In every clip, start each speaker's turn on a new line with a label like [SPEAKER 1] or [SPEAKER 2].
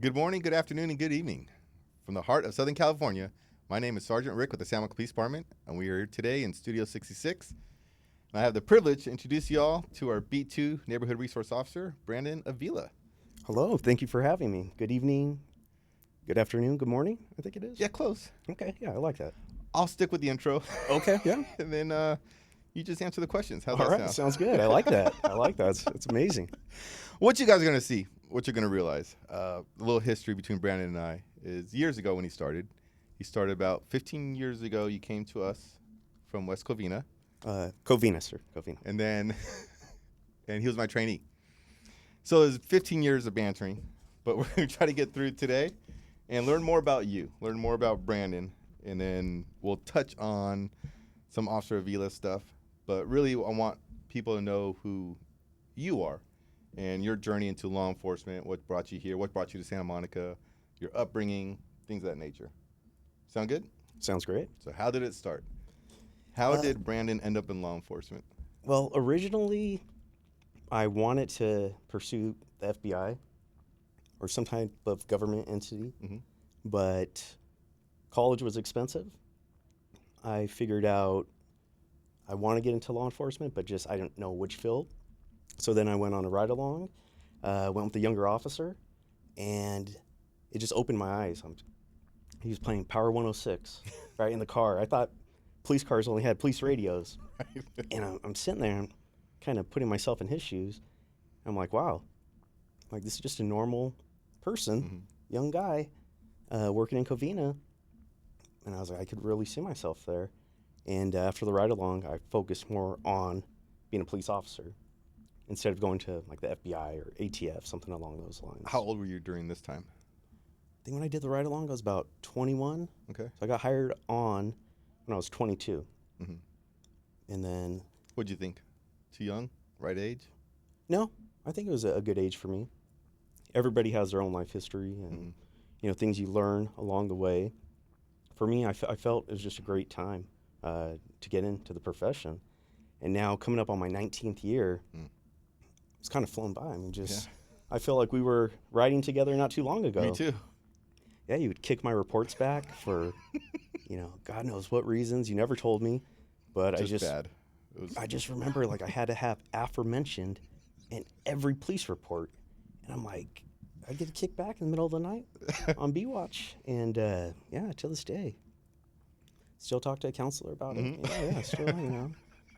[SPEAKER 1] Good morning, good afternoon, and good evening. From the heart of Southern California, my name is Sergeant Rick with the San Marcos Police Department, and we are here today in Studio 66. And I have the privilege to introduce you all to our Beat 2 Neighborhood Resource Officer, Brandon Avila.
[SPEAKER 2] Hello, thank you for having me. Good evening, good afternoon, good morning, I think it is.
[SPEAKER 1] Yeah, close.
[SPEAKER 2] Okay, yeah, I like that.
[SPEAKER 1] I'll stick with the intro.
[SPEAKER 2] Okay, yeah.
[SPEAKER 1] And then you just answer the questions. How's
[SPEAKER 2] All
[SPEAKER 1] that
[SPEAKER 2] right,
[SPEAKER 1] sound?
[SPEAKER 2] sounds good. I like that. I like that. It's amazing.
[SPEAKER 1] What you guys are going to see, what you're going to realize, a little history between Brandon and I is years ago when he started. He started about 15 years ago. You came to us from West Covina.
[SPEAKER 2] Covina, sir, Covina.
[SPEAKER 1] And then, and he was my trainee. So it was 15 years of bantering, but we're going to try to get through today and learn more about you, learn more about Brandon, and then we'll touch on some Officer Avila stuff. But really, I want people to know who you are and your journey into law enforcement, what brought you here, what brought you to Santa Monica, your upbringing, things of that nature. Sound good?
[SPEAKER 2] Sounds great.
[SPEAKER 1] So how did it start? How did Brandon end up in law enforcement?
[SPEAKER 2] Well, originally, I wanted to pursue the FBI or some type of government entity, but college was expensive. I figured out I want to get into law enforcement, but just I don't know which field. So then I went on a ride-along, went with the younger officer, and it just opened my eyes. He was playing Power 106 right in the car. I thought police cars only had police radios. And I'm sitting there, I'm kind of putting myself in his shoes. I'm like, wow, like this is just a normal person, young guy, working in Covina. And I was like, I could really see myself there. And after the ride-along, I focused more on being a police officer instead of going to like the FBI or ATF, something along those lines.
[SPEAKER 1] How old were you during this time?
[SPEAKER 2] I think when I did the ride-along, I was about 21.
[SPEAKER 1] Okay.
[SPEAKER 2] So I got hired on when I was 22. And then...
[SPEAKER 1] What'd you think? Too young? Right age?
[SPEAKER 2] No, I think it was a good age for me. Everybody has their own life history and, you know, things you learn along the way. For me, I felt it was just a great time to get into the profession. And now coming up on my 19th year, it's kind of flown by. I mean, I feel like we were riding together not too long ago.
[SPEAKER 1] Me too.
[SPEAKER 2] Yeah, you would kick my reports back for, you know, God knows what reasons. You never told me, but
[SPEAKER 1] Bad.
[SPEAKER 2] I just remember like I had to have aforementioned in every police report. And I'm like, I get a kick back in the middle of the night on B-Watch. And yeah, to this day, still talk to a counselor about it. Yeah, still, you know,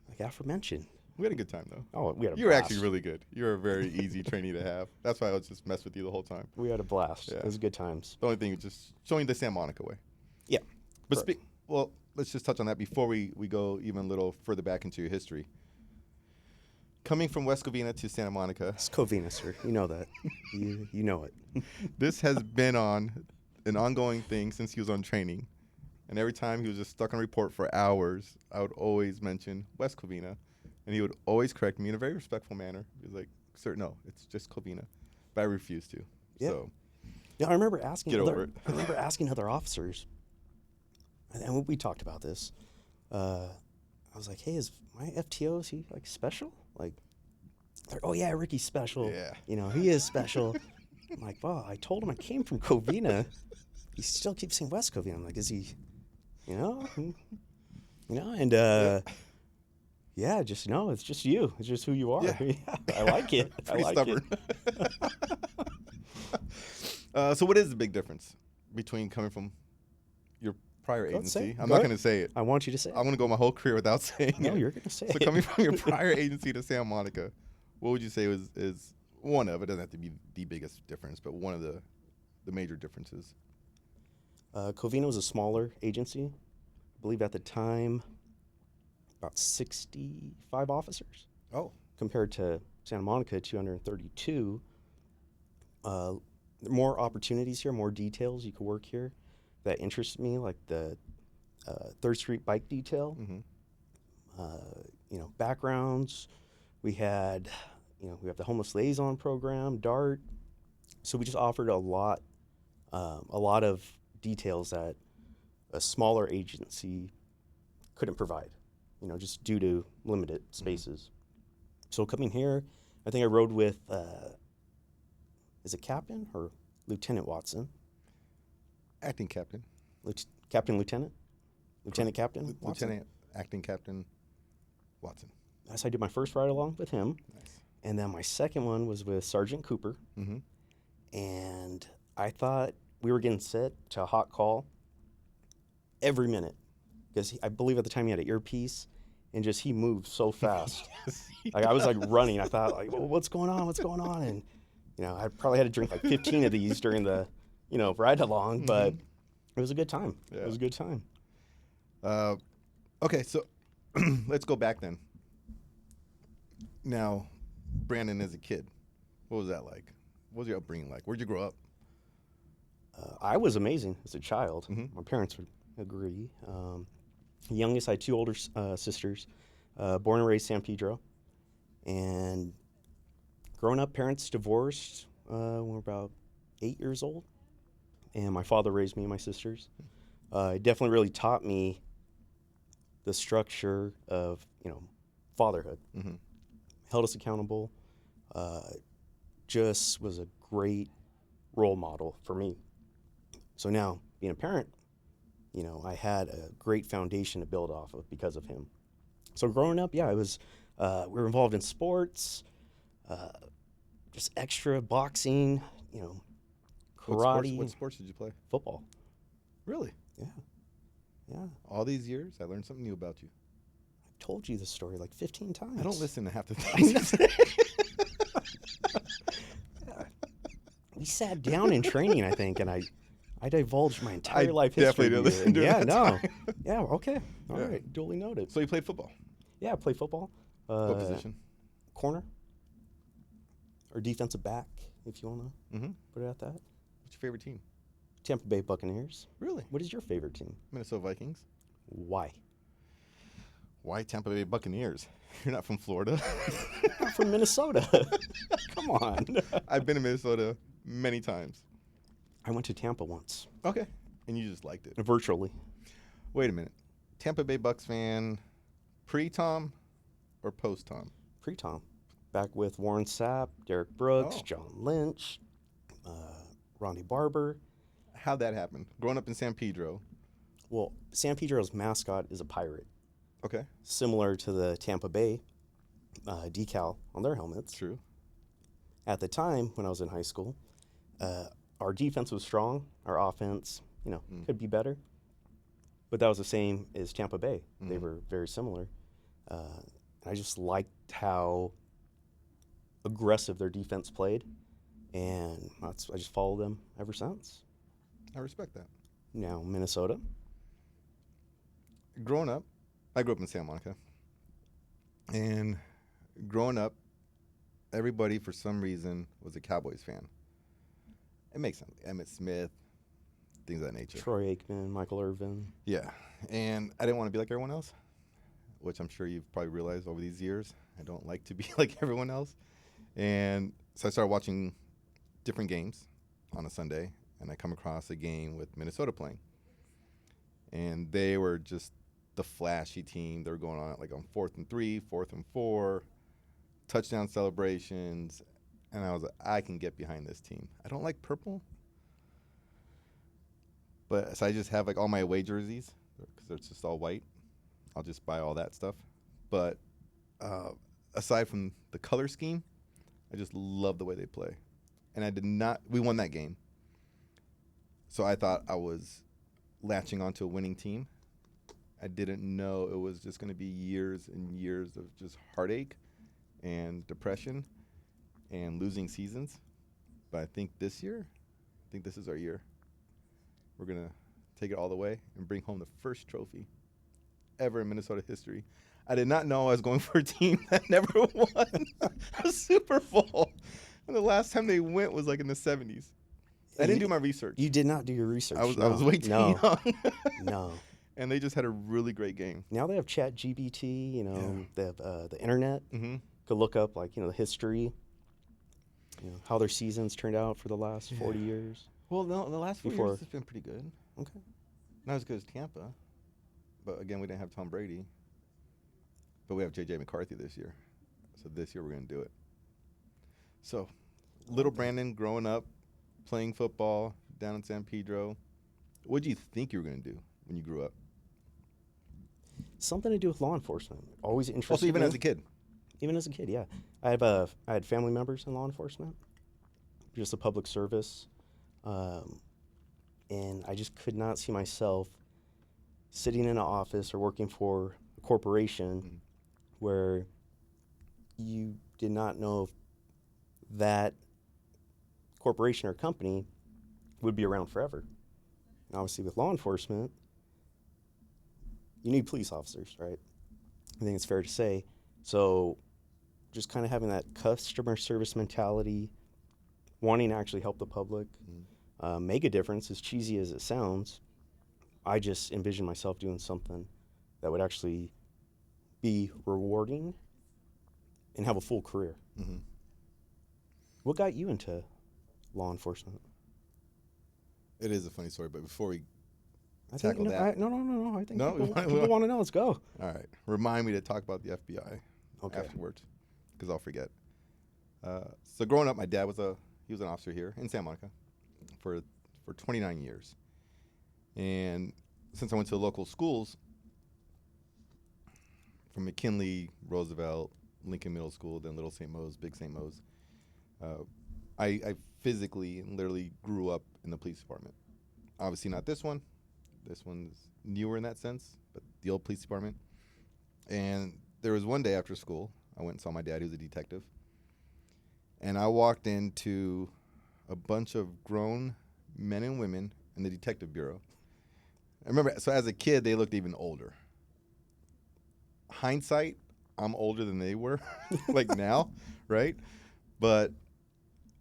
[SPEAKER 2] like aforementioned.
[SPEAKER 1] We had a good time, though.
[SPEAKER 2] Oh, we had a blast.
[SPEAKER 1] You were actually really good. You were a very easy trainee to have. That's why I was just mess with you the whole time.
[SPEAKER 2] We had a blast.
[SPEAKER 1] Yeah.
[SPEAKER 2] It was good times.
[SPEAKER 1] The only thing is just showing the Santa Monica way.
[SPEAKER 2] Yeah.
[SPEAKER 1] But well, let's just touch on that before we go even a little further back into your history. Coming from West Covina to Santa Monica.
[SPEAKER 2] It's Covina, sir. You know that. you know it.
[SPEAKER 1] This has been an ongoing thing since he was on training. And every time he was just stuck on a report for hours, I would always mention West Covina. And he would always correct me in a very respectful manner. He was like, sir, no, it's just Covina. But I refused to.
[SPEAKER 2] Yeah.
[SPEAKER 1] So
[SPEAKER 2] Yeah, I remember asking
[SPEAKER 1] Get over it.
[SPEAKER 2] I remember asking other officers, and we talked about this. I was like, hey, is my FTO, is he like special? Like, they're, oh yeah, Ricky's special.
[SPEAKER 1] Yeah.
[SPEAKER 2] You know, he is special. I'm like, well, I told him I came from Covina. He still keeps saying West Covina. I'm like, is he, you know? And yeah, just no, it's just you. It's just who you are.
[SPEAKER 1] Yeah.
[SPEAKER 2] Yeah, I like it.
[SPEAKER 1] Pretty
[SPEAKER 2] I like
[SPEAKER 1] stubborn.
[SPEAKER 2] it.
[SPEAKER 1] So what is the big difference between coming from your prior
[SPEAKER 2] Go ahead, say
[SPEAKER 1] agency?
[SPEAKER 2] it.
[SPEAKER 1] I'm
[SPEAKER 2] Go
[SPEAKER 1] not
[SPEAKER 2] ahead.
[SPEAKER 1] going to say it.
[SPEAKER 2] I want you to say it.
[SPEAKER 1] I'm going to go my whole career without saying
[SPEAKER 2] No,
[SPEAKER 1] it.
[SPEAKER 2] you're going to say
[SPEAKER 1] So
[SPEAKER 2] it.
[SPEAKER 1] coming from your prior agency to Santa Monica, what would you say is one of, it doesn't have to be the biggest difference, but one of the major differences?
[SPEAKER 2] Covina was a smaller agency. I believe at the time, about 65 officers.
[SPEAKER 1] Oh.
[SPEAKER 2] Compared to Santa Monica, 232. More opportunities here, more details you could work here that interested me, like the 3rd Street bike detail. You know, backgrounds. We had, you know, we have the homeless liaison program, DART. So we just offered a lot of details that a smaller agency couldn't provide, you know, just due to limited spaces. So coming here, I think I rode with, is it Captain or Lieutenant Watson.
[SPEAKER 1] Acting captain.
[SPEAKER 2] Captain Lieutenant? Lieutenant Captain Watson?
[SPEAKER 1] Lieutenant Acting Captain Watson.
[SPEAKER 2] That's I did my first ride along with him.
[SPEAKER 1] Nice.
[SPEAKER 2] And then my second one was with Sergeant Cooper.
[SPEAKER 1] Mm-hmm.
[SPEAKER 2] And I thought we were getting set to a hot call every minute. Because I believe at the time he had an earpiece. And just he moved so fast. Like I was like running. I thought like, well, what's going on? What's going on? And I probably had to drink like 15 of these during the ride along, but it was a good time.
[SPEAKER 1] Yeah.
[SPEAKER 2] It was a good time.
[SPEAKER 1] Okay, so let's go back then. Now, Brandon as a kid, what was that like? What was your upbringing like? Where'd you grow up?
[SPEAKER 2] I was amazing as a child.
[SPEAKER 1] Mhm.
[SPEAKER 2] My parents would agree. Youngest, I had two older sisters, born and raised San Pedro. And growing up, parents divorced when we were about 8 years old. And my father raised me and my sisters. It definitely really taught me the structure of, fatherhood.
[SPEAKER 1] Mm-hmm.
[SPEAKER 2] Held us accountable. Just was a great role model for me. So now, being a parent, I had a great foundation to build off of because of him. So growing up, yeah, we were involved in sports, just extra boxing, karate.
[SPEAKER 1] What sports did you play?
[SPEAKER 2] Football.
[SPEAKER 1] Really?
[SPEAKER 2] Yeah.
[SPEAKER 1] All these years, I learned something new about you.
[SPEAKER 2] I've told you this story like 15 times.
[SPEAKER 1] I don't listen to half the things you say.
[SPEAKER 2] We sat down in training, I think, and I divulged my entire life
[SPEAKER 1] definitely
[SPEAKER 2] history.
[SPEAKER 1] didn't
[SPEAKER 2] to
[SPEAKER 1] listen
[SPEAKER 2] you.
[SPEAKER 1] during
[SPEAKER 2] Yeah,
[SPEAKER 1] that
[SPEAKER 2] no.
[SPEAKER 1] time.
[SPEAKER 2] Yeah, okay. All
[SPEAKER 1] Yeah.
[SPEAKER 2] right, duly noted.
[SPEAKER 1] So you played football.
[SPEAKER 2] Yeah, I play football.
[SPEAKER 1] What position?
[SPEAKER 2] Corner. Or defensive back, if you want to
[SPEAKER 1] Mm-hmm.
[SPEAKER 2] put it at that.
[SPEAKER 1] What's your favorite team?
[SPEAKER 2] Tampa Bay Buccaneers.
[SPEAKER 1] Really?
[SPEAKER 2] What is your favorite team?
[SPEAKER 1] Minnesota Vikings.
[SPEAKER 2] Why?
[SPEAKER 1] Why Tampa Bay Buccaneers? You're not from Florida.
[SPEAKER 2] I'm from Minnesota. Come on.
[SPEAKER 1] I've been to Minnesota many times.
[SPEAKER 2] I went to Tampa once,
[SPEAKER 1] Okay. And you just liked it.
[SPEAKER 2] virtually.
[SPEAKER 1] Wait a minute. Tampa Bay Bucks fan, pre-Tom or post-Tom?
[SPEAKER 2] Pre-Tom. Back with Warren Sapp, Derek Brooks,
[SPEAKER 1] Oh.
[SPEAKER 2] John Lynch, Ronnie Barber.
[SPEAKER 1] How'd that happen? Growing up in San Pedro.
[SPEAKER 2] Well, San Pedro's mascot is a pirate,
[SPEAKER 1] Okay.
[SPEAKER 2] similar to the Tampa Bay decal on their helmets.
[SPEAKER 1] True.
[SPEAKER 2] At the time, when I was in high school, our defense was strong. Our offense, could be better. But that was the same as Tampa Bay. They were very similar. And I just liked how aggressive their defense played. And I just followed them ever since.
[SPEAKER 1] I respect that.
[SPEAKER 2] Now, Minnesota.
[SPEAKER 1] Growing up, I grew up in Santa Monica. And growing up, everybody, for some reason, was a Cowboys fan. It makes sense. Emmitt Smith, things of that nature.
[SPEAKER 2] Troy Aikman, Michael Irvin.
[SPEAKER 1] Yeah. And I didn't want to be like everyone else, which I'm sure you've probably realized over these years. I don't like to be like everyone else. And so I started watching different games on a Sunday, and I come across a game with Minnesota playing. And they were just the flashy team. They were going on like on 4th and 3, 4th and 4, touchdown celebrations. And I was like, I can get behind this team. I don't like purple. But so I just have like all my away jerseys because they're just all white. I'll just buy all that stuff. But aside from the color scheme, I just love the way they play. And we won that game. So I thought I was latching onto a winning team. I didn't know it was just going to be years and years of just heartache and depression and losing seasons. But I think this is our year. We're going to take it all the way and bring home the first trophy ever in Minnesota history. I did not know I was going for a team that never won a Super Bowl. And the last time they went was like in the 70s. I didn't do my research.
[SPEAKER 2] You did not do your research.
[SPEAKER 1] I was way too young.
[SPEAKER 2] No.
[SPEAKER 1] And they just had a really great game.
[SPEAKER 2] Now they have Chat GBT, they have the internet.
[SPEAKER 1] Mm-hmm.
[SPEAKER 2] Could look up the history, how their seasons turned out for the last 40 years.
[SPEAKER 1] Well, no, the last 4
[SPEAKER 2] Before-
[SPEAKER 1] years has been pretty good.
[SPEAKER 2] Okay.
[SPEAKER 1] Not as good as Tampa. But again, we didn't have Tom Brady. But we have J.J. McCarthy this year. So this year we're going to do it. So, little Brandon growing up playing football down in San Pedro. What did you think you were going to do when you grew up?
[SPEAKER 2] Something to do with law enforcement. Always interested.
[SPEAKER 1] Also, even
[SPEAKER 2] me.
[SPEAKER 1] as a kid.
[SPEAKER 2] Even as a kid, yeah. I had family members in law enforcement, just a public service, and I just could not see myself sitting in an office or working for a corporation where you did not know if that corporation or company would be around forever. And obviously, with law enforcement, you need police officers, right? I think it's fair to say. So just kind of having that customer service mentality, wanting to actually help the public, make a difference, as cheesy as it sounds, I just envisioned myself doing something that would actually be rewarding and have a full career.
[SPEAKER 1] Mm-hmm.
[SPEAKER 2] What got you into law enforcement?
[SPEAKER 1] It is a funny story, but before we
[SPEAKER 2] I
[SPEAKER 1] tackle
[SPEAKER 2] think,
[SPEAKER 1] that.
[SPEAKER 2] No. I think
[SPEAKER 1] No?
[SPEAKER 2] people want to know. Let's go.
[SPEAKER 1] All right. Remind me to talk about the FBI
[SPEAKER 2] Okay.
[SPEAKER 1] afterwards, because I'll forget. So growing up, my dad was an officer here in Santa Monica for 29 years. And since I went to local schools, from McKinley, Roosevelt, Lincoln Middle School, then Little St. Mo's, Big St. Mo's, I physically and literally grew up in the police department. Obviously not this one. This one's newer in that sense, but the old police department. And there was one day after school, I went and saw my dad, who was a detective. And I walked into a bunch of grown men and women in the detective bureau. I remember, so as a kid, they looked even older. Hindsight, I'm older than they were, like now, right? But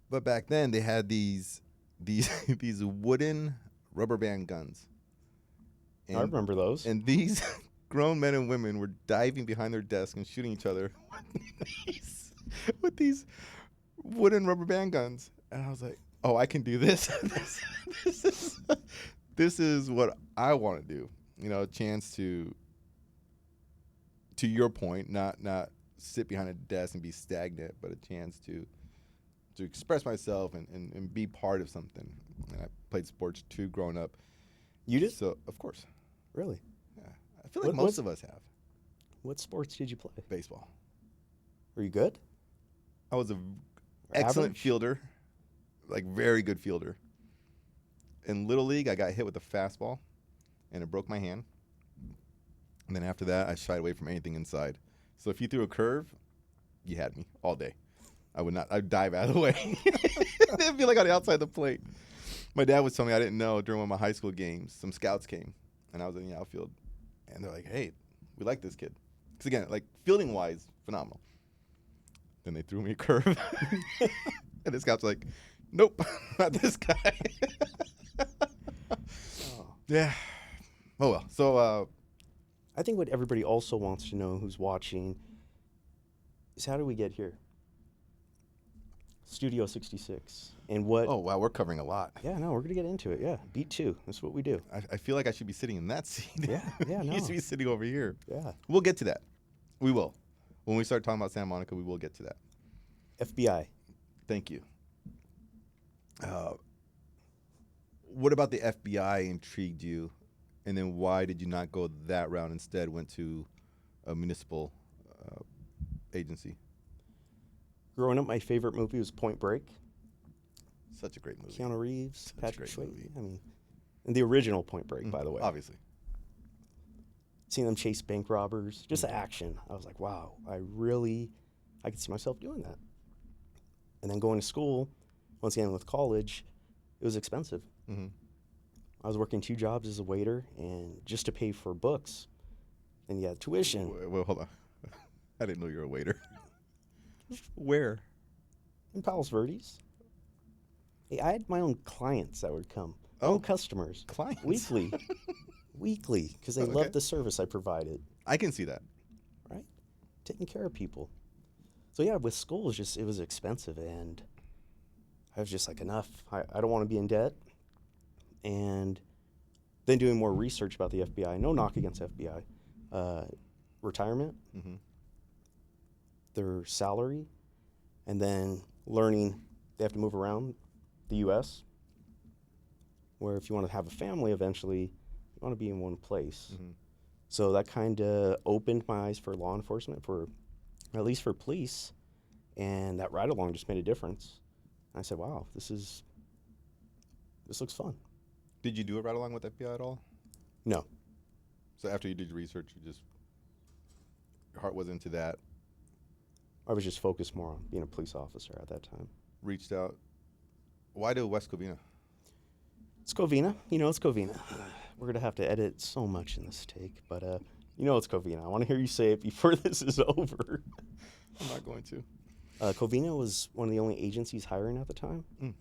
[SPEAKER 1] back then, they had these wooden rubber band guns.
[SPEAKER 2] I remember those.
[SPEAKER 1] And these grown men and women were diving behind their desk and shooting each other with these wooden rubber band guns. And I was like, oh, I can do this. This is what I want to do. You know, a chance to your point, not sit behind a desk and be stagnant, but a chance to express myself and be part of something. And I played sports too growing up.
[SPEAKER 2] You did?
[SPEAKER 1] So, of course.
[SPEAKER 2] Really?
[SPEAKER 1] Yeah. I feel like most of us have.
[SPEAKER 2] What sports did you play?
[SPEAKER 1] Baseball.
[SPEAKER 2] Were you good?
[SPEAKER 1] I was an excellent
[SPEAKER 2] Average?
[SPEAKER 1] fielder, like very good fielder. In Little League, I got hit with a fastball, and it broke my hand. And then after that, I shied away from anything inside. So if you threw a curve, you had me all day. I would not. I'd dive out of the way. It'd be like on the outside of the plate. My dad was telling me, I didn't know, during one of my high school games, some scouts came, and I was in the outfield, and they're like, "Hey, we like this kid." Because again, like fielding wise, phenomenal. Then they threw me a curve, and the scouts were like, "Nope, not this guy." Yeah. Oh well. So
[SPEAKER 2] I think what everybody also wants to know who's watching is, how do we get here? Studio 66. And what...
[SPEAKER 1] oh wow, we're covering a lot.
[SPEAKER 2] Yeah, no, we're going to get into it. Yeah, beat 2. That's what we do.
[SPEAKER 1] I feel like I should be sitting in that seat.
[SPEAKER 2] Yeah,
[SPEAKER 1] I
[SPEAKER 2] no.
[SPEAKER 1] used to be sitting over here.
[SPEAKER 2] Yeah.
[SPEAKER 1] We'll get to that. We will. When we start talking about Santa Monica, we will get to that.
[SPEAKER 2] FBI.
[SPEAKER 1] Thank you. What about the FBI intrigued you, and then why did you not go that route, instead went to a municipal agency?
[SPEAKER 2] Growing up, my favorite movie was Point Break.
[SPEAKER 1] Such a great movie.
[SPEAKER 2] Keanu Reeves,
[SPEAKER 1] Such a
[SPEAKER 2] Patrick
[SPEAKER 1] great
[SPEAKER 2] Swayze.
[SPEAKER 1] movie.
[SPEAKER 2] I mean, and the original Point Break, by the way.
[SPEAKER 1] Obviously.
[SPEAKER 2] Seeing them chase bank robbers, just the action. I was like, wow, I could see myself doing that. And then going to school, once again with college, it was expensive.
[SPEAKER 1] Mm-hmm.
[SPEAKER 2] I was working 2 jobs as a waiter, and just to pay for books, and yeah, tuition.
[SPEAKER 1] Well, hold on. I didn't know you were a waiter. Where?
[SPEAKER 2] In Palos Verdes. Hey, I had my own clients that would come. My
[SPEAKER 1] Oh.
[SPEAKER 2] own customers.
[SPEAKER 1] Clients?
[SPEAKER 2] Weekly, because they
[SPEAKER 1] Okay.
[SPEAKER 2] loved the service I provided,
[SPEAKER 1] I can see that.
[SPEAKER 2] right? Taking care of people. So yeah, with school, it was expensive, and I was just like, enough. I don't want to be in debt. And then doing more research about the FBI. No knock against FBI. Retirement,
[SPEAKER 1] Mm-hmm.
[SPEAKER 2] their salary, and then learning they have to move around the U.S. where if you want to have a family eventually, you want to be in one place.
[SPEAKER 1] Mm-hmm.
[SPEAKER 2] So that kind of opened my eyes for law enforcement, for at least for police, and that ride along just made a difference. And I said, "Wow, this looks fun."
[SPEAKER 1] Did you do a ride along with FBI at all?
[SPEAKER 2] No,
[SPEAKER 1] So after you did your research, your heart was into that.
[SPEAKER 2] I was just focused more on being a police officer at that time.
[SPEAKER 1] Reached out. Why do West Covina?
[SPEAKER 2] It's Covina, it's Covina. We're gonna have to edit so much in this take, but it's Covina. I want to hear you say it before this is over.
[SPEAKER 1] I'm not going to.
[SPEAKER 2] Covina was one of the only agencies hiring at the time.
[SPEAKER 1] Mm.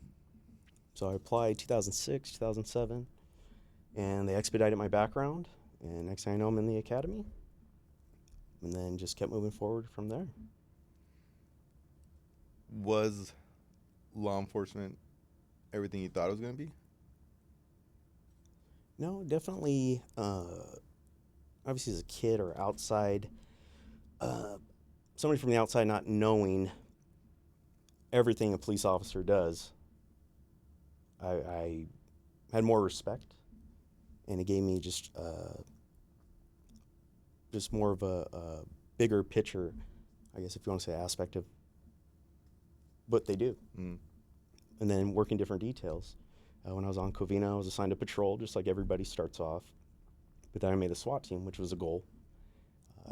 [SPEAKER 2] So I applied 2006, 2007, and they expedited my background. And next thing I know, I'm in the academy. And then just kept moving forward from there.
[SPEAKER 1] Was law enforcement everything you thought it was going to be?
[SPEAKER 2] No, definitely, obviously as a kid or outside, somebody from the outside not knowing everything a police officer does, I had more respect, and it gave me just more of a bigger picture, I guess if you want to say, aspect of what they do.
[SPEAKER 1] Mm.
[SPEAKER 2] And then working different details. When I was on Covina, I was assigned to patrol, just like everybody starts off. But then I made a SWAT team, which was a goal.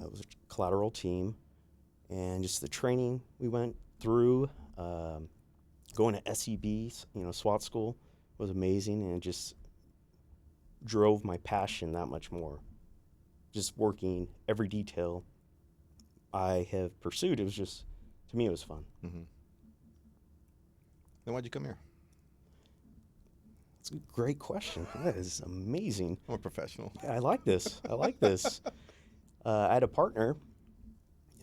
[SPEAKER 2] It was a collateral team. And just the training we went through, going to SEB, SWAT school, was amazing. And it just drove my passion that much more. Just working every detail I have pursued. It was just, to me, it was fun.
[SPEAKER 1] Mm-hmm. Then why'd you come here?
[SPEAKER 2] That's a great question. That is amazing.
[SPEAKER 1] I'm a professional.
[SPEAKER 2] Yeah, I like this. I had a partner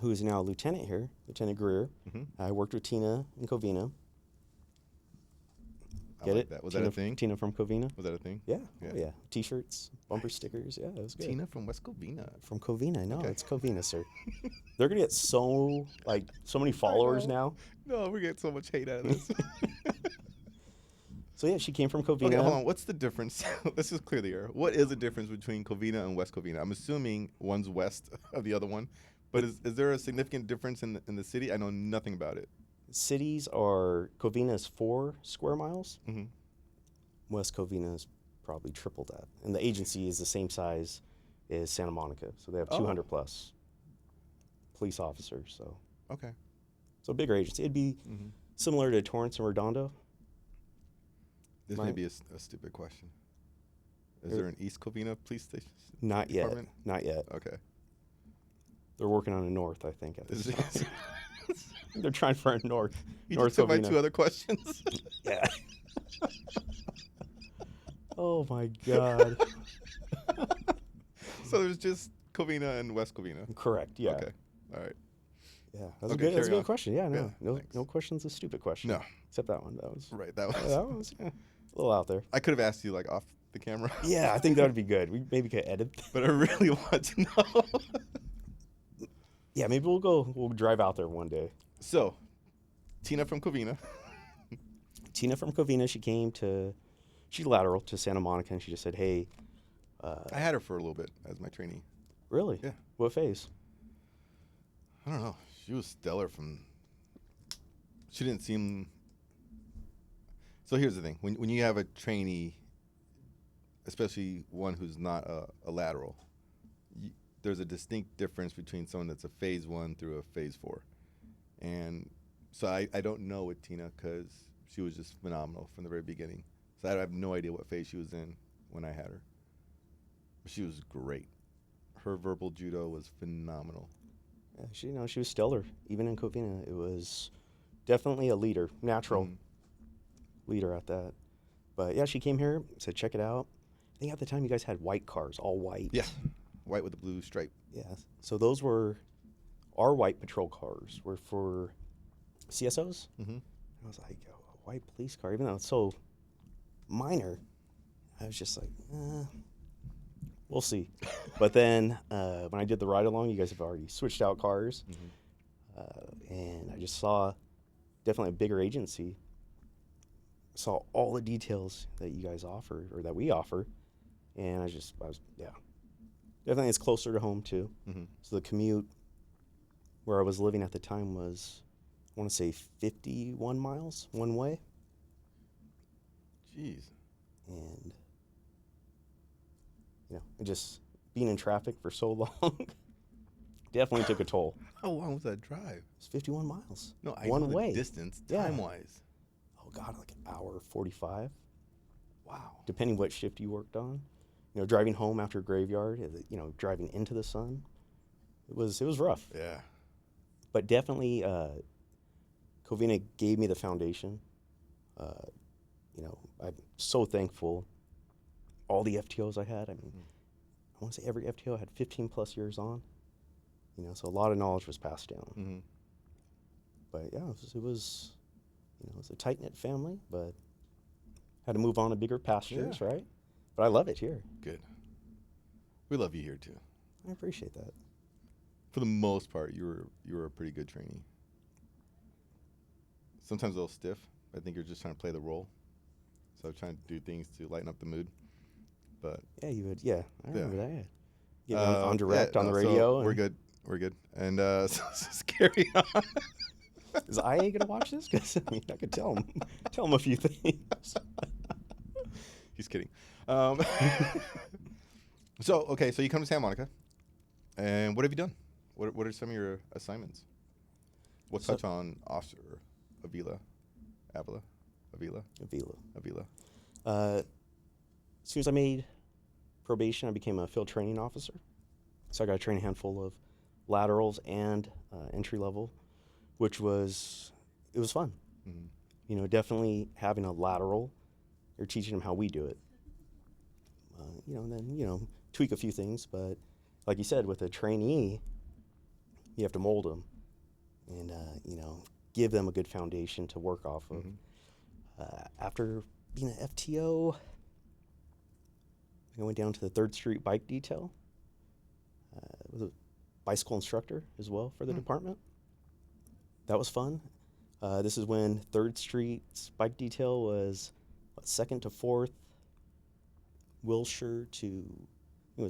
[SPEAKER 2] who is now a lieutenant here, Lieutenant Greer.
[SPEAKER 1] Mm-hmm.
[SPEAKER 2] I worked with Tina in Covina.
[SPEAKER 1] I like that. Was that a thing?
[SPEAKER 2] Tina from Covina.
[SPEAKER 1] Was that a thing?
[SPEAKER 2] Yeah. Oh, yeah. T-shirts, bumper stickers. Yeah, it was good.
[SPEAKER 1] Tina from West Covina.
[SPEAKER 2] From Covina. No,
[SPEAKER 1] Okay.
[SPEAKER 2] it's Covina, sir. They're going to get so many followers now.
[SPEAKER 1] No, we're getting so much hate out of this.
[SPEAKER 2] So, yeah, she came from Covina.
[SPEAKER 1] Okay, hold on. What's the difference? Let's just clear the air. What is the difference between Covina and West Covina? I'm assuming one's west of the other one, but is there a significant difference in the city? I know nothing about it.
[SPEAKER 2] Cities are, Covina is 4 square miles.
[SPEAKER 1] Mm-hmm.
[SPEAKER 2] West Covina is probably triple that. And the agency is the same size as Santa Monica. So they have 200 plus police officers. So
[SPEAKER 1] Okay.
[SPEAKER 2] a bigger agency. It'd be similar to Torrance and Redondo.
[SPEAKER 1] This may be a stupid question. Is there an East Covina police station?
[SPEAKER 2] Not
[SPEAKER 1] department?
[SPEAKER 2] yet. Not yet.
[SPEAKER 1] Okay.
[SPEAKER 2] They're working on a north, I think. At
[SPEAKER 1] Is
[SPEAKER 2] this
[SPEAKER 1] it-
[SPEAKER 2] time. They're trying for a north.
[SPEAKER 1] You
[SPEAKER 2] North
[SPEAKER 1] just took my
[SPEAKER 2] Covina.
[SPEAKER 1] 2 other questions.
[SPEAKER 2] Yeah. Oh my God.
[SPEAKER 1] So there's just Covina and West Covina.
[SPEAKER 2] Correct. Yeah.
[SPEAKER 1] Okay. All right.
[SPEAKER 2] Yeah. That's
[SPEAKER 1] Okay,
[SPEAKER 2] a
[SPEAKER 1] carry
[SPEAKER 2] good
[SPEAKER 1] on.
[SPEAKER 2] question. Yeah.
[SPEAKER 1] Yeah,
[SPEAKER 2] No.
[SPEAKER 1] thanks.
[SPEAKER 2] No question's a stupid question.
[SPEAKER 1] No.
[SPEAKER 2] Except that one. That was.
[SPEAKER 1] Right. That was.
[SPEAKER 2] That was a little out there.
[SPEAKER 1] I could have asked you off the camera.
[SPEAKER 2] Yeah, I think that would be good. We maybe could edit.
[SPEAKER 1] But I really want to know.
[SPEAKER 2] Yeah, maybe we'll drive out there one day.
[SPEAKER 1] So, Tina from Covina.
[SPEAKER 2] Tina from Covina, she lateral to Santa Monica, and she just said, hey.
[SPEAKER 1] I had her for a little bit as my trainee.
[SPEAKER 2] Really?
[SPEAKER 1] Yeah.
[SPEAKER 2] What phase?
[SPEAKER 1] I don't know. She was stellar she didn't seem. So here's the thing. When you have a trainee, especially one who's not a lateral, there's a distinct difference between someone that's a phase 1 through a phase 4. And so I don't know with Tina because she was just phenomenal from the very beginning. So I have no idea what phase she was in when I had her. But she was great. Her verbal judo was phenomenal.
[SPEAKER 2] Yeah, she was stellar. Even in Covina, it was definitely a leader, natural leader at that. But yeah, she came here, said, check it out. I think at the time you guys had white cars, all white.
[SPEAKER 1] Yeah, white with the blue stripe.
[SPEAKER 2] Yeah, so those were our white patrol cars, were for CSOs.
[SPEAKER 1] Mm-hmm.
[SPEAKER 2] I was like, a white police car, even though it's so minor, I was just like, we'll see. But then when I did the ride along, you guys have already switched out cars, and I just saw definitely a bigger agency. saw all the details that you guys offer, or that we offer, and I was, yeah. Definitely it's closer to home, too.
[SPEAKER 1] Mm-hmm.
[SPEAKER 2] So the commute where I was living at the time was, I want to say 51 miles one way.
[SPEAKER 1] Jeez.
[SPEAKER 2] And, just being in traffic for so long definitely took a toll.
[SPEAKER 1] How long was that drive?
[SPEAKER 2] It's 51 miles.
[SPEAKER 1] No, I
[SPEAKER 2] one
[SPEAKER 1] know the
[SPEAKER 2] way.
[SPEAKER 1] distance,
[SPEAKER 2] Yeah.
[SPEAKER 1] time-wise.
[SPEAKER 2] Oh, God, like an hour 45.
[SPEAKER 1] Wow.
[SPEAKER 2] Depending what shift you worked on. Driving home after graveyard, driving into the sun. It was rough.
[SPEAKER 1] Yeah.
[SPEAKER 2] But definitely, Covina gave me the foundation. I'm so thankful. All the FTOs I had, I want to say every FTO I had 15 plus years on. So a lot of knowledge was passed down.
[SPEAKER 1] Mm-hmm.
[SPEAKER 2] But yeah, it was a tight-knit family, but had to move on to bigger pastures, right? But I love it here.
[SPEAKER 1] Good. We love you here too.
[SPEAKER 2] I appreciate that.
[SPEAKER 1] For the most part, you were a pretty good trainee. Sometimes a little stiff. I think you're just trying to play the role. So trying to do things to lighten up the mood. But
[SPEAKER 2] yeah, you would. Yeah, I remember that. Yeah, on direct on the
[SPEAKER 1] so
[SPEAKER 2] radio.
[SPEAKER 1] We're good. We're good. And so just carry on.
[SPEAKER 2] Is IA gonna watch this? Because I could tell him a few things.
[SPEAKER 1] He's kidding. So you come to Santa Monica, and what have you done? What are some of your assignments? We'll touch on Officer Avila.
[SPEAKER 2] As soon as I made probation, I became a field training officer. So I got to train a handful of laterals and entry level, which was fun. Mm-hmm. Definitely having a lateral, you're teaching them how we do it. And then tweak a few things, but like you said, with a trainee, you have to mold them and give them a good foundation to work off of. Mm-hmm. After being an FTO, I went down to the 3rd Street bike detail. Was a bicycle instructor as well for the department. That was fun. This is when 3rd Street's bike detail was 2nd to 4th, Wilshire to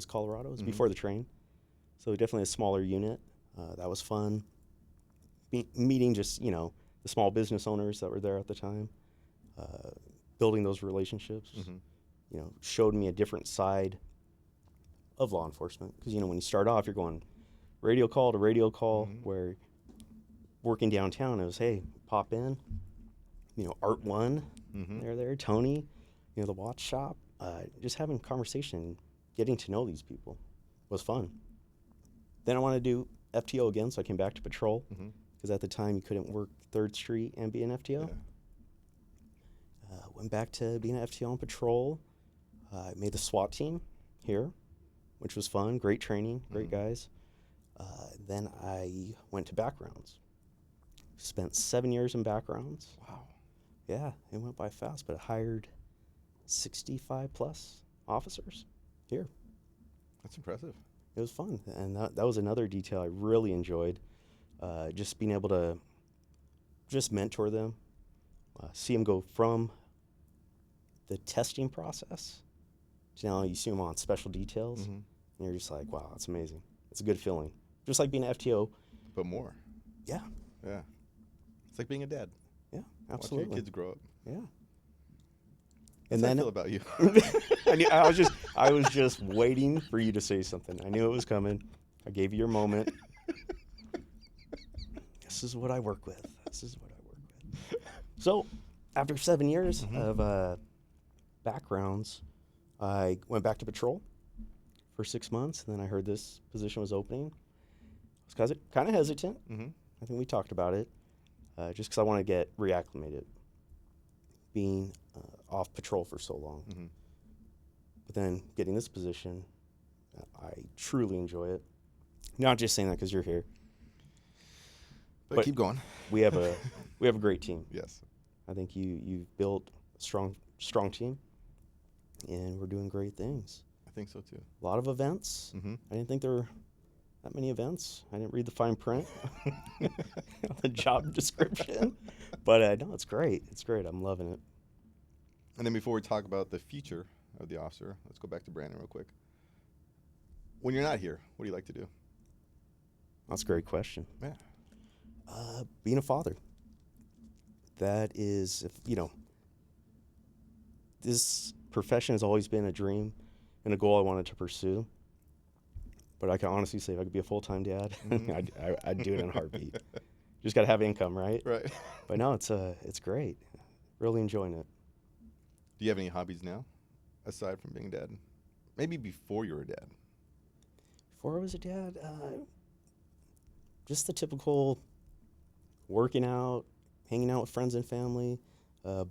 [SPEAKER 2] Colorado. It was before the train. So definitely a smaller unit. That was fun. Meeting just, the small business owners that were there at the time. Building those relationships, showed me a different side of law enforcement. Because, when you start off, you're going radio call to radio call, where working downtown, it was, hey, pop in, Art One, they're there, Tony, the watch shop, just having conversation, getting to know these people was fun. Then I wanted to do FTO again, so I came back to patrol, because at the time you couldn't work 3rd Street and be an FTO. Yeah. Went back to being an FTO on patrol. Made the SWAT team here, which was fun. Great training, great guys. Then I went to backgrounds. Spent 7 years in backgrounds.
[SPEAKER 1] Wow.
[SPEAKER 2] Yeah, it went by fast, but I hired 65 plus officers here.
[SPEAKER 1] That's impressive.
[SPEAKER 2] It was fun, and that was another detail I really enjoyed. Just being able to just mentor them, see them go from the testing process to now you see them on special details, and you're just like, wow, that's amazing. It's a good feeling. Just like being an FTO.
[SPEAKER 1] But more.
[SPEAKER 2] Yeah.
[SPEAKER 1] Yeah. It's like being a dad.
[SPEAKER 2] Yeah, absolutely.
[SPEAKER 1] Watching your kids grow up.
[SPEAKER 2] Yeah.
[SPEAKER 1] And then I feel about you.
[SPEAKER 2] I was just waiting for you to say something. I knew it was coming. I gave you your moment. This is what I work with. So, after 7 years of backgrounds, I went back to patrol for 6 months. And then I heard this position was opening. I was kind of hesitant. I think we talked about it, just because I want to get reacclimated, being off patrol for so long. But then getting this position, I truly enjoy it. Not just saying that because you're here.
[SPEAKER 1] But keep going.
[SPEAKER 2] We have a great team.
[SPEAKER 1] Yes.
[SPEAKER 2] I think you've built a strong team, and we're doing great things.
[SPEAKER 1] I think so too.
[SPEAKER 2] A lot of events. I didn't think there were that many events. I didn't read the fine print on the job description. But no, it's great. It's great. I'm loving it.
[SPEAKER 1] And then before we talk about the future of the officer, let's go back to Brandon real quick. When you're not here, what do you like to do?
[SPEAKER 2] That's a great question.
[SPEAKER 1] Yeah.
[SPEAKER 2] Being a father. That is, this profession has always been a dream and a goal I wanted to pursue. But I can honestly say if I could be a full-time dad, I'd do it in a heartbeat. Just got to have income, right?
[SPEAKER 1] Right.
[SPEAKER 2] But no, it's great. Really enjoying it.
[SPEAKER 1] Do you have any hobbies now, aside from being a dad? Maybe before you were a dad.
[SPEAKER 2] Before I was a dad, just the typical working out, hanging out with friends and family,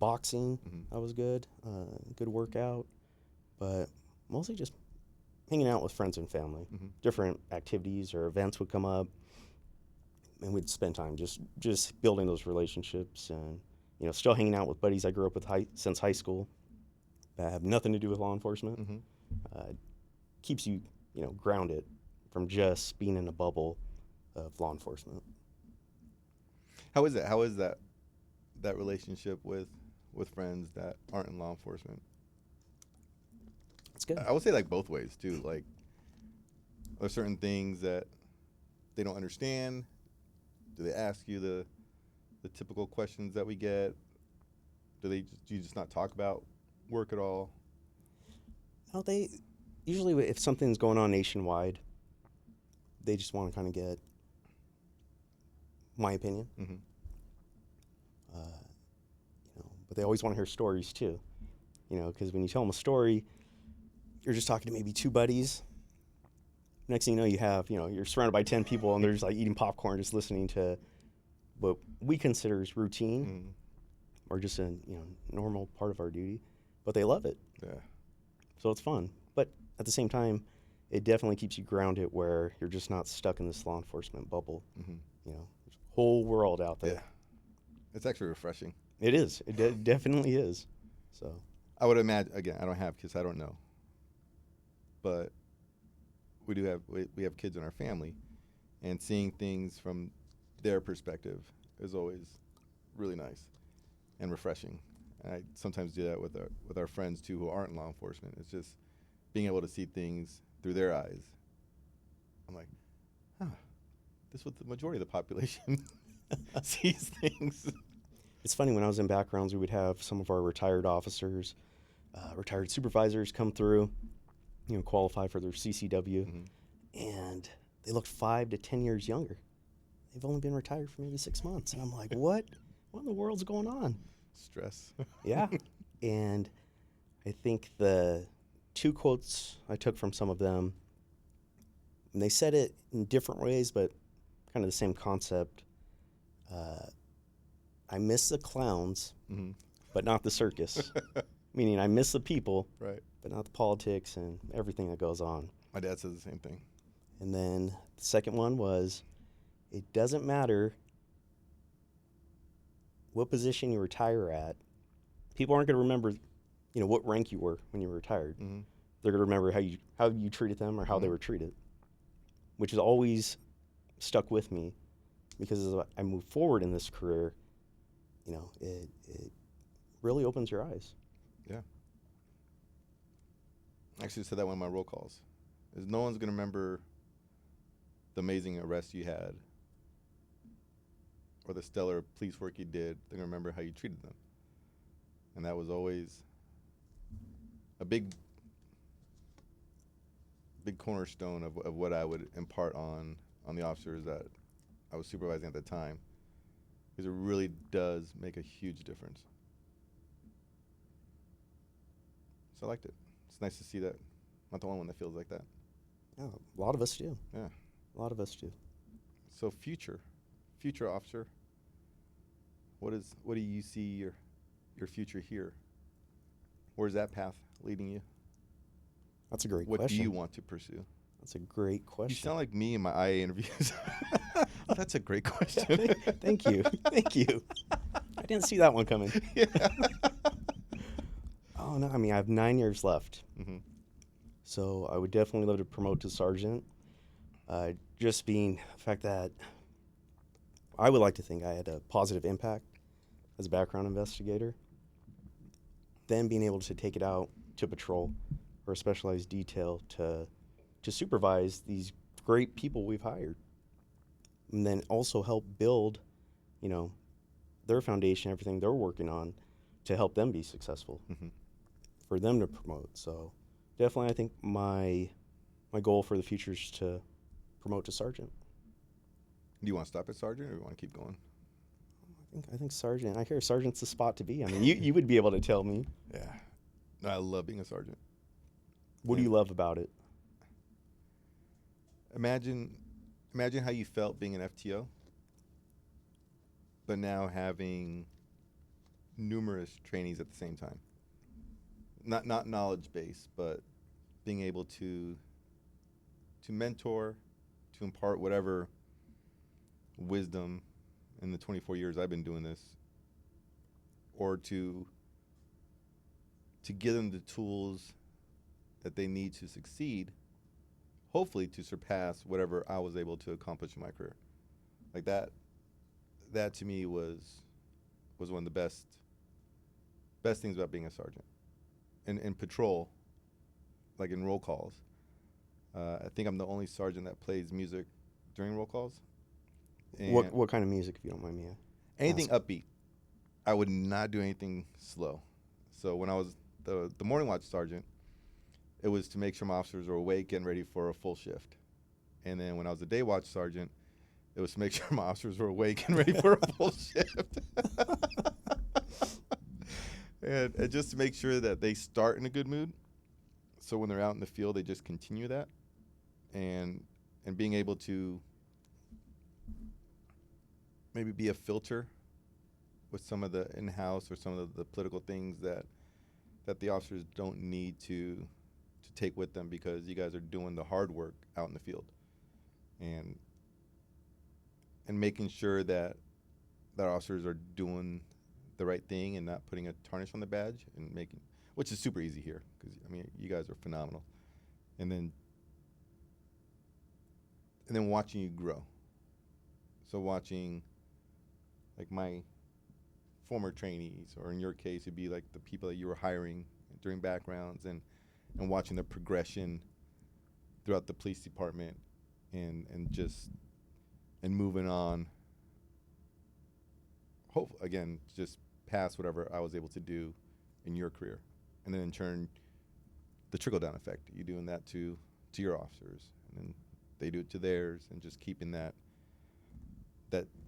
[SPEAKER 2] boxing. That was good. Good workout. But mostly just hanging out with friends and family. Different activities or events would come up, and we'd spend time just building those relationships, and still hanging out with buddies I grew up with since high school that have nothing to do with law enforcement. Keeps you grounded from just being in a bubble of law enforcement.
[SPEAKER 1] How is that? How is that relationship with friends that aren't in law enforcement?
[SPEAKER 2] It's good.
[SPEAKER 1] I would say like both ways too. Like, are there certain things that they don't understand? Do they ask you the typical questions that we get? Do you just not talk about work at all?
[SPEAKER 2] No, they usually, if something's going on nationwide, they just want to kind of get my opinion. But they always want to hear stories too. Because when you tell them a story, you're just talking to maybe two buddies. Next thing you know, you're surrounded by 10 people, and they're just like eating popcorn, just listening to what we consider as routine or just a normal part of our duty. But they love it.
[SPEAKER 1] Yeah.
[SPEAKER 2] So it's fun. But at the same time, it definitely keeps you grounded where you're just not stuck in this law enforcement bubble. There's a whole world out there.
[SPEAKER 1] Yeah. It's actually refreshing.
[SPEAKER 2] It is. It definitely is. So
[SPEAKER 1] I would imagine, again, I don't have kids, I don't know. But we have kids in our family, and seeing things from their perspective is always really nice and refreshing. And I sometimes do that with our friends too who aren't in law enforcement. It's just being able to see things through their eyes. I'm like, this is what the majority of the population sees things.
[SPEAKER 2] It's funny, when I was in backgrounds, we would have some of our retired officers, retired supervisors come through, qualify for their CCW, and they look 5 to 10 years younger. They've only been retired for maybe 6 months. And I'm like, what in the world's going on?
[SPEAKER 1] Stress.
[SPEAKER 2] Yeah. And I think the 2 quotes I took from some of them, and they said it in different ways, but kind of the same concept. I miss the clowns, but not the circus. Meaning I miss the people,
[SPEAKER 1] right,
[SPEAKER 2] but not the politics and everything that goes on.
[SPEAKER 1] My dad says the same thing.
[SPEAKER 2] And then the second one was, it doesn't matter what position you retire at. People aren't going to remember, what rank you were when you were retired. They're going to remember how you treated them or how they were treated, which has always stuck with me, because as I move forward in this career, it really opens your eyes.
[SPEAKER 1] Yeah. I actually said that one of my roll calls. Is no one's going to remember the amazing arrest you had or the stellar police work you did. They're going to remember how you treated them. And that was always a big cornerstone of what I would impart on the officers that I was supervising at the time, because it really does make a huge difference. So I liked it. It's nice to see that. I'm not the only one that feels like that.
[SPEAKER 2] Yeah, a lot of us do.
[SPEAKER 1] Yeah.
[SPEAKER 2] A lot of us do.
[SPEAKER 1] So future officer, what do you see your future here? Where's that path leading you?
[SPEAKER 2] That's a great
[SPEAKER 1] question. What do you want to pursue?
[SPEAKER 2] That's a great question.
[SPEAKER 1] You sound like me in my IA interviews. Oh, that's a great question.
[SPEAKER 2] Thank you. Thank you. I didn't see that one coming.
[SPEAKER 1] Yeah.
[SPEAKER 2] Oh, no. I mean, I have 9 years left. So I would definitely love to promote to sergeant. Just being the fact that I would like to think I had a positive impact as a background investigator. then being able to take it out to patrol or a specialized detail to supervise these great people we've hired, and then also help build, you know, their foundation, everything they're working on, to help them be successful, for them to promote. So definitely, I think my goal for the future is to promote to sergeant.
[SPEAKER 1] Do you want to stop at sergeant, or you want to keep going?
[SPEAKER 2] I think sergeant. I hear sergeant's the spot to be. I mean, you would be able to tell me.
[SPEAKER 1] Yeah, no, I love being a sergeant.
[SPEAKER 2] What do you love about it?
[SPEAKER 1] Imagine how you felt being an FTO, but now having numerous trainees at the same time. Not knowledge base, but being able to mentor, to impart whatever wisdom in the 24 years I've been doing this, or to give them the tools that they need to succeed, hopefully to surpass whatever I was able to accomplish in my career. Like that to me was one of the best things about being a sergeant. In patrol, like in roll calls, I think I'm the only sergeant that plays music during roll calls. And
[SPEAKER 2] What kind of music, if you don't mind me asking?
[SPEAKER 1] anything upbeat. I would not do anything slow. So when I was the morning watch sergeant, it was to make sure my officers were awake and ready for a full shift. And then when I was the day watch sergeant, it was to make sure my officers were awake and ready for a full shift. and just to make sure that they start in a good mood. So when they're out in the field, they just continue that. And being able to maybe be a filter with some of the in-house or some of the political things that the officers don't need to take with them, because you guys are doing the hard work out in the field, and making sure that officers are doing the right thing and not putting a tarnish on the badge, and which is super easy here, because I mean, you guys are phenomenal, and then watching you grow. So watching, like, my former trainees, or in your case, it'd be like the people that you were hiring during backgrounds, and watching the progression throughout the police department, and moving on. Hope again, just past whatever I was able to do in your career, and then in turn, the trickle down effect. You doing that to your officers, and then they do it to theirs, and just keeping that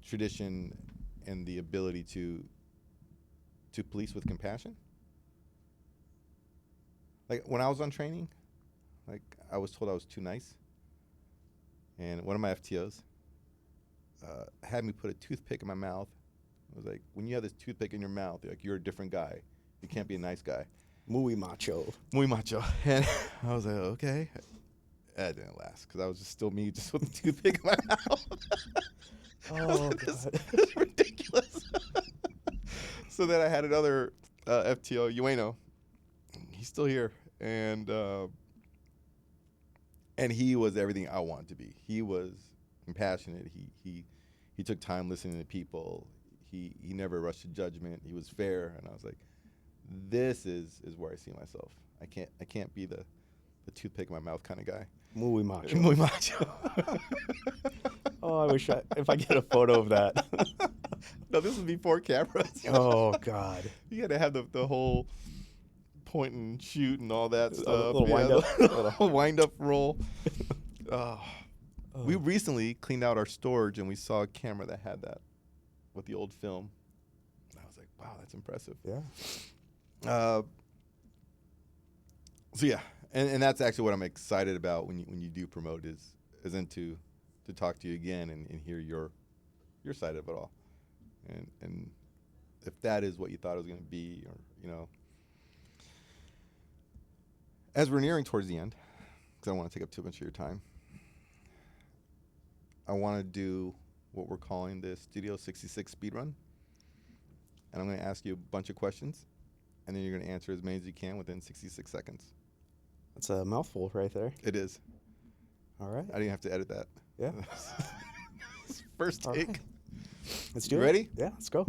[SPEAKER 1] tradition and the ability to police with compassion. Like, when I was on training, like, I was told I was too nice. And one of my FTOs had me put a toothpick in my mouth. I was like, when you have this toothpick in your mouth, you're a different guy. You can't be a nice guy.
[SPEAKER 2] Muy macho.
[SPEAKER 1] Muy macho. And I was like, okay. That didn't last, because I was just still me, just with the toothpick in my mouth.
[SPEAKER 2] Oh,
[SPEAKER 1] This
[SPEAKER 2] God.
[SPEAKER 1] is ridiculous. So then I had another FTO, Ueno. He's still here, and he was everything I wanted to be. He was compassionate. He took time listening to people. He never rushed to judgment. He was fair, and I was like, this is where I see myself. I can't be the toothpick in my mouth kind of guy.
[SPEAKER 2] Muy macho.
[SPEAKER 1] Muy macho.
[SPEAKER 2] Oh, I wish if I get a photo of that.
[SPEAKER 1] No, this was before cameras.
[SPEAKER 2] Oh, God.
[SPEAKER 1] You had to have the whole point and shoot and all that stuff.
[SPEAKER 2] Little wind up.
[SPEAKER 1] Little wind up roll. We recently cleaned out our storage, and we saw a camera that had that with the old film. I was like, wow, that's impressive.
[SPEAKER 2] Yeah.
[SPEAKER 1] So yeah, and that's actually what I'm excited about when you do promote, is then to talk to you again and hear your side of it all, and if that is what you thought it was going to be, or as we're nearing towards the end, because I don't want to take up too much of your time, I want to do what we're calling the Studio 66 speed run, and I'm going to ask you a bunch of questions, and then you're going to answer as many as you can within 66 seconds.
[SPEAKER 2] That's a mouthful right there.
[SPEAKER 1] It is.
[SPEAKER 2] All right.
[SPEAKER 1] I didn't have to edit that.
[SPEAKER 2] Yeah.
[SPEAKER 1] First
[SPEAKER 2] All
[SPEAKER 1] take.
[SPEAKER 2] right. Let's do
[SPEAKER 1] You
[SPEAKER 2] it.
[SPEAKER 1] ready?
[SPEAKER 2] Yeah, let's go.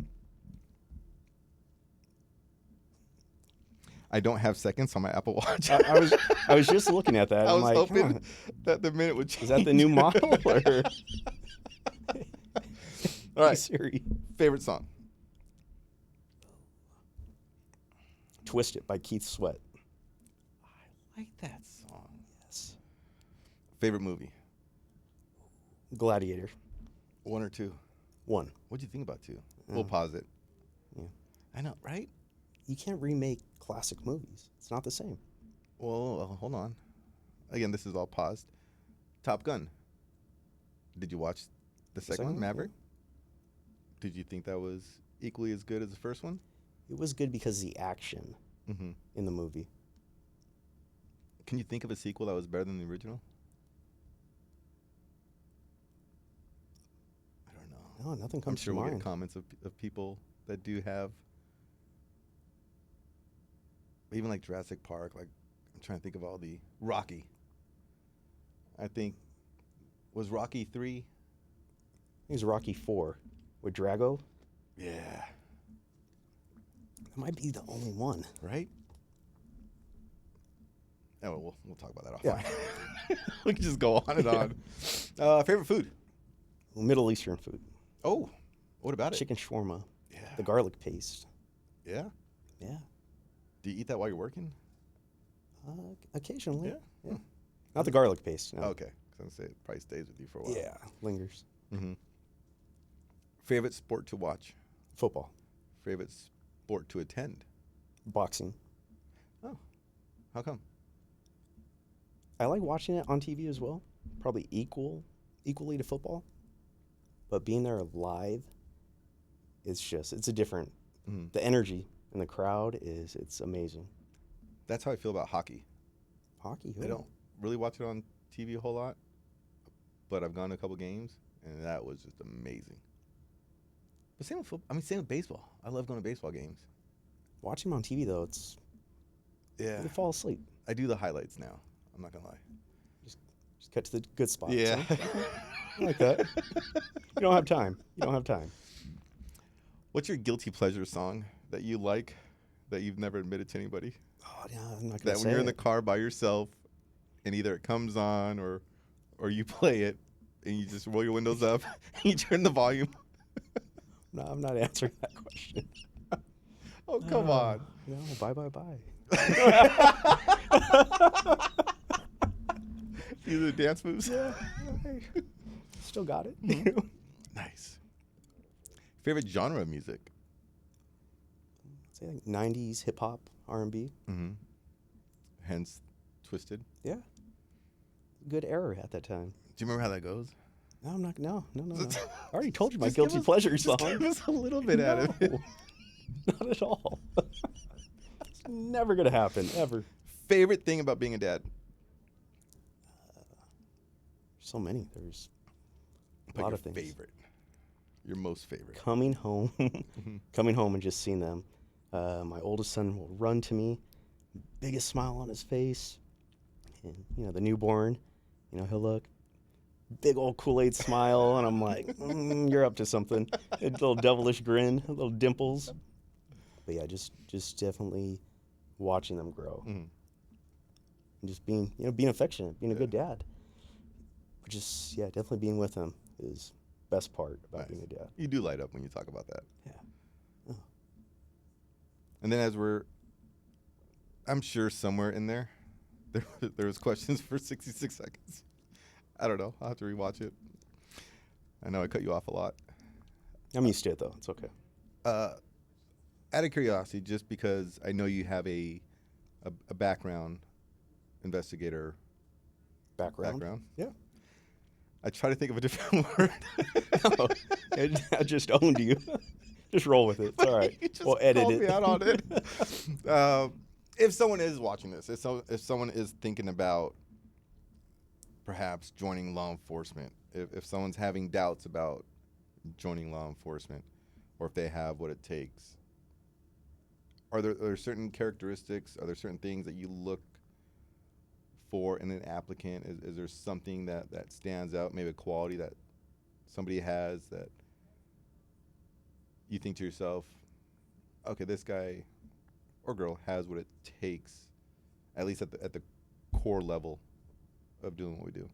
[SPEAKER 1] I don't have seconds on my Apple Watch.
[SPEAKER 2] I was just looking at that.
[SPEAKER 1] I
[SPEAKER 2] I'm
[SPEAKER 1] was
[SPEAKER 2] like,
[SPEAKER 1] hoping that the minute would change.
[SPEAKER 2] is that the new model? Or?
[SPEAKER 1] All right.
[SPEAKER 2] Siri.
[SPEAKER 1] Favorite song?
[SPEAKER 2] Twist It by Keith Sweat.
[SPEAKER 1] I like that song.
[SPEAKER 2] Yes.
[SPEAKER 1] Favorite movie?
[SPEAKER 2] Gladiator.
[SPEAKER 1] 1 or 2?
[SPEAKER 2] 1.
[SPEAKER 1] What'd you think about 2? We'll pause it.
[SPEAKER 2] Yeah.
[SPEAKER 1] I know, right?
[SPEAKER 2] You can't remake classic movies. It's not the same.
[SPEAKER 1] Well, hold on. Again, this is all paused. Top Gun. Did you watch the second one, Maverick? Yeah. Did you think that was equally as good as the first one?
[SPEAKER 2] It was good because of the action in the movie.
[SPEAKER 1] Can you think of a sequel that was better than the original? I don't know.
[SPEAKER 2] No, nothing
[SPEAKER 1] I'm
[SPEAKER 2] comes
[SPEAKER 1] sure
[SPEAKER 2] to
[SPEAKER 1] we'll
[SPEAKER 2] mind.
[SPEAKER 1] get comments of people that do have. Even like Jurassic Park, like I'm trying to think of all the Rocky. I think was Rocky 3.
[SPEAKER 2] It was Rocky 4 with Drago.
[SPEAKER 1] Yeah.
[SPEAKER 2] That might be the only one.
[SPEAKER 1] Right? Oh, we'll talk about that offline.
[SPEAKER 2] Yeah.
[SPEAKER 1] We can just go on and on. Favorite food?
[SPEAKER 2] Middle Eastern food.
[SPEAKER 1] Oh, what about it?
[SPEAKER 2] Chicken shawarma.
[SPEAKER 1] Yeah.
[SPEAKER 2] The garlic paste.
[SPEAKER 1] Yeah?
[SPEAKER 2] Yeah.
[SPEAKER 1] Do you eat that while you're working?
[SPEAKER 2] Occasionally.
[SPEAKER 1] Yeah.
[SPEAKER 2] Not the garlic paste. No.
[SPEAKER 1] Okay. Because I was going to say it probably stays with you for a while.
[SPEAKER 2] Yeah. Lingers.
[SPEAKER 1] Mm-hmm. Favorite sport to watch?
[SPEAKER 2] Football.
[SPEAKER 1] Favorite sport to attend?
[SPEAKER 2] Boxing.
[SPEAKER 1] Oh. How come?
[SPEAKER 2] I like watching it on TV as well. Probably equally to football. But being there live, it's a different, the energy in the crowd it's amazing.
[SPEAKER 1] That's how I feel about hockey.
[SPEAKER 2] Hockey?
[SPEAKER 1] I don't really watch it on TV a whole lot, but I've gone to a couple games, and that was just amazing. But same with football. I mean, same with baseball. I love going to baseball games.
[SPEAKER 2] Watching them on TV, though, you fall asleep.
[SPEAKER 1] I do the highlights now. I'm not going to lie.
[SPEAKER 2] Just cut to the good spots.
[SPEAKER 1] Yeah.
[SPEAKER 2] Huh? I like that. You don't have time.
[SPEAKER 1] What's your guilty pleasure song that you like that you've never admitted to anybody?
[SPEAKER 2] Oh, yeah, I'm not going to
[SPEAKER 1] That
[SPEAKER 2] say
[SPEAKER 1] when you're in
[SPEAKER 2] it.
[SPEAKER 1] the car by yourself and either it comes on or you play it and you just roll your windows up and you turn the volume.
[SPEAKER 2] No, I'm not answering that question.
[SPEAKER 1] Oh, come on.
[SPEAKER 2] No, bye.
[SPEAKER 1] These are the dance moves?
[SPEAKER 2] Yeah. Still got it.
[SPEAKER 1] Nice. Favorite genre of music?
[SPEAKER 2] Say like 90s hip hop, R&B.
[SPEAKER 1] Mm-hmm. Hence, Twisted.
[SPEAKER 2] Yeah. Good era at that time.
[SPEAKER 1] Do you remember how that goes?
[SPEAKER 2] No, I'm not. No. I already told you my
[SPEAKER 1] Just
[SPEAKER 2] guilty
[SPEAKER 1] give us-
[SPEAKER 2] pleasure
[SPEAKER 1] just
[SPEAKER 2] song.
[SPEAKER 1] Give us a little bit out of it.
[SPEAKER 2] Not at all. It's never gonna happen ever.
[SPEAKER 1] Favorite thing about being a dad?
[SPEAKER 2] So many. There's
[SPEAKER 1] Like
[SPEAKER 2] a lot
[SPEAKER 1] your
[SPEAKER 2] of things.
[SPEAKER 1] favorite. Your most favorite.
[SPEAKER 2] Coming home, coming home and just seeing them. My oldest son will run to me, biggest smile on his face, and the newborn, he'll look, big old Kool-Aid smile, and I'm like, you're up to something. A little devilish grin, little dimples. But yeah, just definitely watching them grow, and just being affectionate, being a good dad. But just definitely being with them is best part about being a dad.
[SPEAKER 1] You do light up when you talk about that.
[SPEAKER 2] Yeah.
[SPEAKER 1] And then I'm sure somewhere in there was questions for 66 seconds. I don't know. I'll have to rewatch it. I know I cut you off a lot.
[SPEAKER 2] I'm used to it, though. It's okay.
[SPEAKER 1] Out of curiosity, just because I know you have a background, investigator background.
[SPEAKER 2] Yeah.
[SPEAKER 1] I try to think of a different word.
[SPEAKER 2] No, I just owned you. Just roll with it. It's all right. We'll edit
[SPEAKER 1] called
[SPEAKER 2] it.
[SPEAKER 1] me out on it. If someone is watching this, if someone is thinking about perhaps joining law enforcement, if someone's having doubts about joining law enforcement, or if they have what it takes, are there certain characteristics? Are there certain things that you look for in an applicant? Is there something that stands out, maybe a quality that somebody has that you think to yourself, okay, this guy or girl has what it takes, at least at the core level of doing what we do.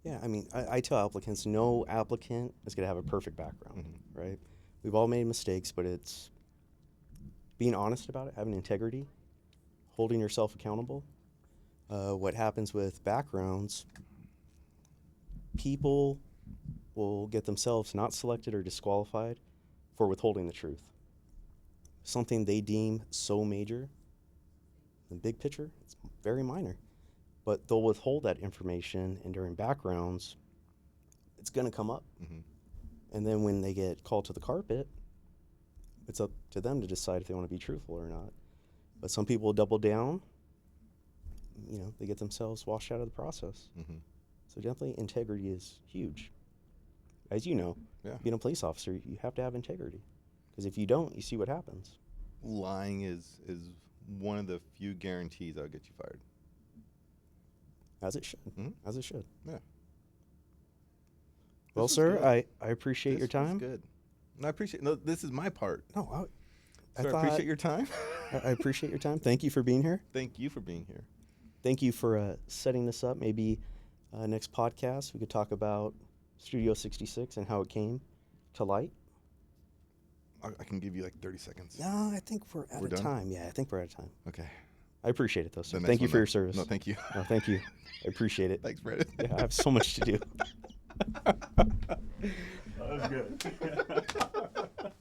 [SPEAKER 2] Yeah, I mean, I tell applicants, no applicant is going to have a perfect background, right? We've all made mistakes, but it's being honest about it, having integrity, holding yourself accountable. What happens with backgrounds, people will get themselves not selected or disqualified for withholding the truth. Something they deem so major, in the big picture, it's very minor. But they'll withhold that information, and during backgrounds, it's going to come up. And then when they get called to the carpet, it's up to them to decide if they want to be truthful or not. But some people double down, you know, they get themselves washed out of the process. So definitely integrity is huge. As you know, being a police officer, you have to have integrity. Because if you don't, you see what happens.
[SPEAKER 1] Lying is one of the few guarantees that'll get you fired.
[SPEAKER 2] As it should. As it should.
[SPEAKER 1] Yeah.
[SPEAKER 2] Well, sir, I appreciate your time.
[SPEAKER 1] Good. No, I appreciate. No, this is my part.
[SPEAKER 2] No,
[SPEAKER 1] I appreciate your time.
[SPEAKER 2] I appreciate your time. Thank you for being here.
[SPEAKER 1] Thank you for being here.
[SPEAKER 2] Thank you for setting this up. Maybe next podcast we could talk about Studio 66 and how it came to light.
[SPEAKER 1] I can give you like 30 seconds.
[SPEAKER 2] No, I think we're out of
[SPEAKER 1] done?
[SPEAKER 2] time. Yeah, I think we're out of time.
[SPEAKER 1] Okay.
[SPEAKER 2] I appreciate it, though, sir.
[SPEAKER 1] The next
[SPEAKER 2] Thank you
[SPEAKER 1] one
[SPEAKER 2] for
[SPEAKER 1] then.
[SPEAKER 2] your service.
[SPEAKER 1] No, thank you.
[SPEAKER 2] No, thank you. I appreciate it.
[SPEAKER 1] Thanks, Brandon.
[SPEAKER 2] Yeah, I have so much to do.
[SPEAKER 1] That was good.